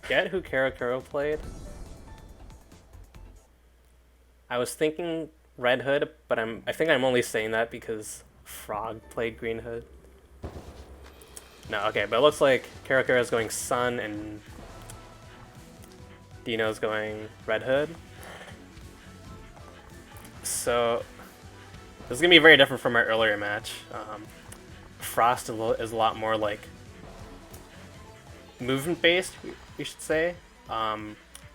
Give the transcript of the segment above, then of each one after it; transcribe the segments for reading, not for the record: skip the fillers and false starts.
forget who Kerokero played. I was thinking Red Hood, but I think I'm only saying that because Frog played Green Hood. No, okay, but it looks like Kerokero's going Sun and Dino's going Red Hood. So this is gonna be very different from our earlier match. Frost is a lot more like movement based, we should say.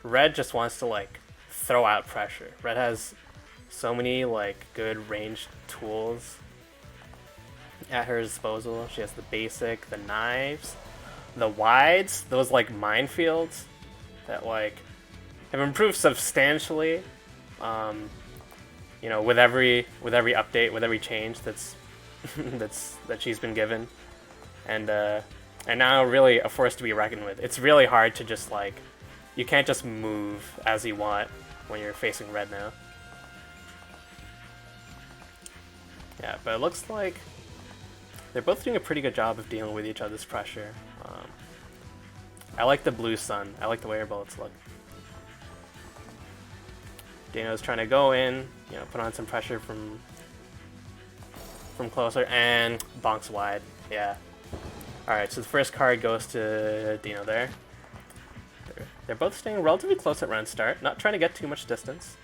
Red just wants to like throw out pressure. Red has so many like good ranged tools at her disposal. She has the basic, the knives, the wides, those like minefields that like have improved substantially. You know, with every update, with every change that's that she's been given, and now really a force to be reckoned with. It's really hard to just like, you can't just move as you want when you're facing Red now. Yeah, but it looks like they're both doing a pretty good job of dealing with each other's pressure. I like the blue Sun. I like the way her bullets look. Dino's trying to go in, you know, put on some pressure from closer, and bonks wide. Yeah. Alright, so the first card goes to Dino there. They're both staying relatively close at round start, not trying to get too much distance.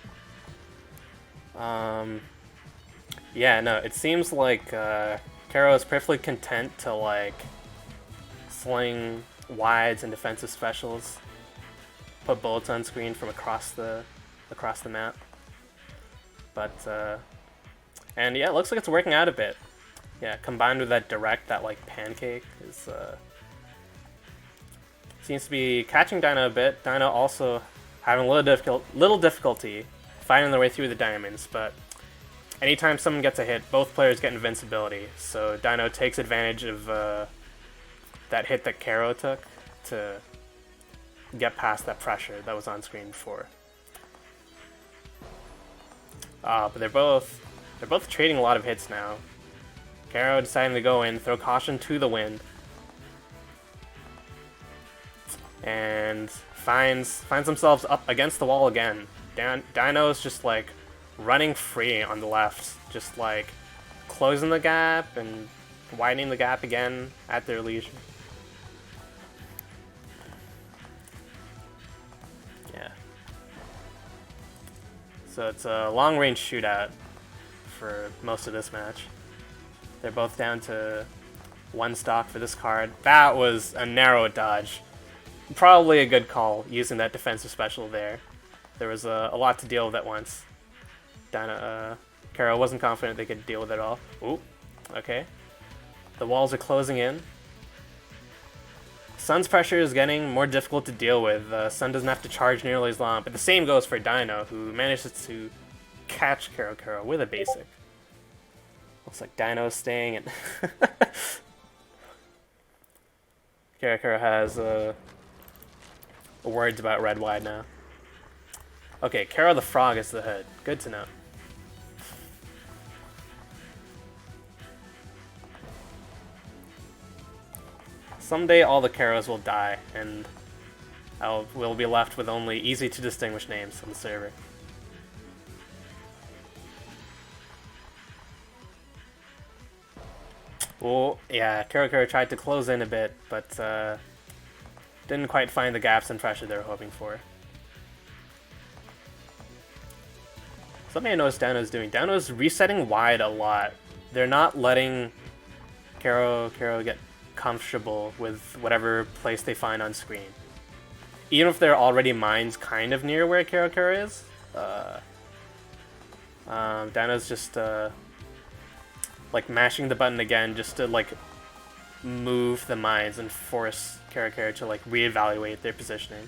Yeah, no, it seems like Kero is perfectly content to like sling wides and defensive specials, put bullets on screen from across the map. But and yeah, it looks like it's working out a bit. Yeah, combined with that direct, that like pancake is seems to be catching Dino a bit. Dino also having a little difficulty finding their way through the diamonds, but anytime someone gets a hit, both players get invincibility. So Dino takes advantage of that hit that Kero took to get past that pressure that was on screen before. But they're both trading a lot of hits now. Kero deciding to go in, throw caution to the wind, and finds themselves up against the wall again. Dino's just like running free on the left, just like closing the gap and widening the gap again at their leisure. Yeah. So it's a long-range shootout for most of this match. They're both down to one stock for this card. That was a narrow dodge. Probably a good call using that defensive special there. There was a lot to deal with at once. Kero wasn't confident they could deal with it all. Ooh, okay. The walls are closing in. Sun's pressure is getting more difficult to deal with. Sun doesn't have to charge nearly as long, but the same goes for Dino, who manages to catch Kerokero with a basic. Looks like Dino's staying, and Kerokero has words about red wide now. Okay, Kero the Frog is the hood. Good to know. Someday all the Keros will die, and we'll be left with only easy to distinguish names on the server. Well, yeah, Kerokero tried to close in a bit, but didn't quite find the gaps and pressure they were hoping for. Something I noticed Dano's doing. Dano's resetting wide a lot. They're not letting Kero get comfortable with whatever place they find on screen. Even if they're already mines kind of near where Kerokero is, Dano's just like mashing the button again just to like move the mines and force Kerokero to like reevaluate their positioning.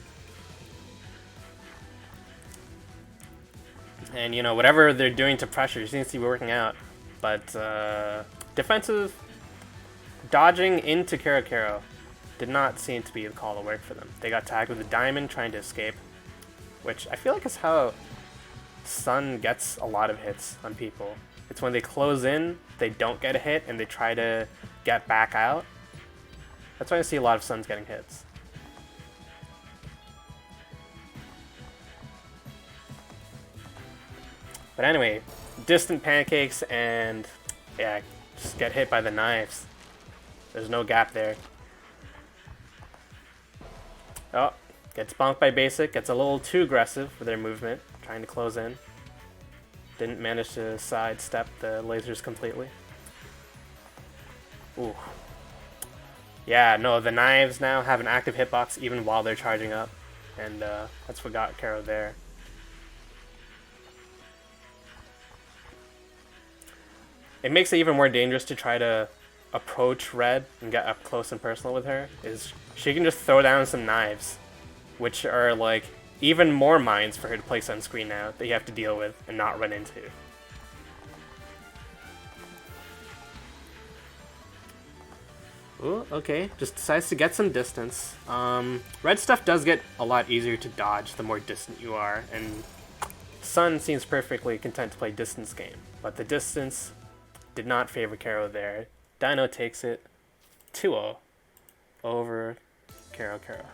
And you know, whatever they're doing to pressure seems to be working out, but defensive dodging into Kerokero did not seem to be the call to work for them. They got tagged with a diamond trying to escape, which I feel like is how Sun gets a lot of hits on people. It's when they close in, they don't get a hit, and they try to get back out. That's why I see a lot of Suns getting hits. But anyway, distant pancakes and yeah, just get hit by the knives. There's no gap there. Oh, gets bonked by basic, gets a little too aggressive with their movement, trying to close in. Didn't manage to sidestep the lasers completely. Ooh. Yeah, no, the knives now have an active hitbox even while they're charging up. And that's what got Kero there. It makes it even more dangerous to try to approach Red and get up close and personal with her, is she can just throw down some knives, which are like even more mines for her to place on screen now that you have to deal with and not run into. Ooh, okay, just decides to get some distance. Red stuff does get a lot easier to dodge the more distant you are, and Sun seems perfectly content to play distance game, but the distance did not favor Kero there. Dino takes it 2-0 over Kerokero.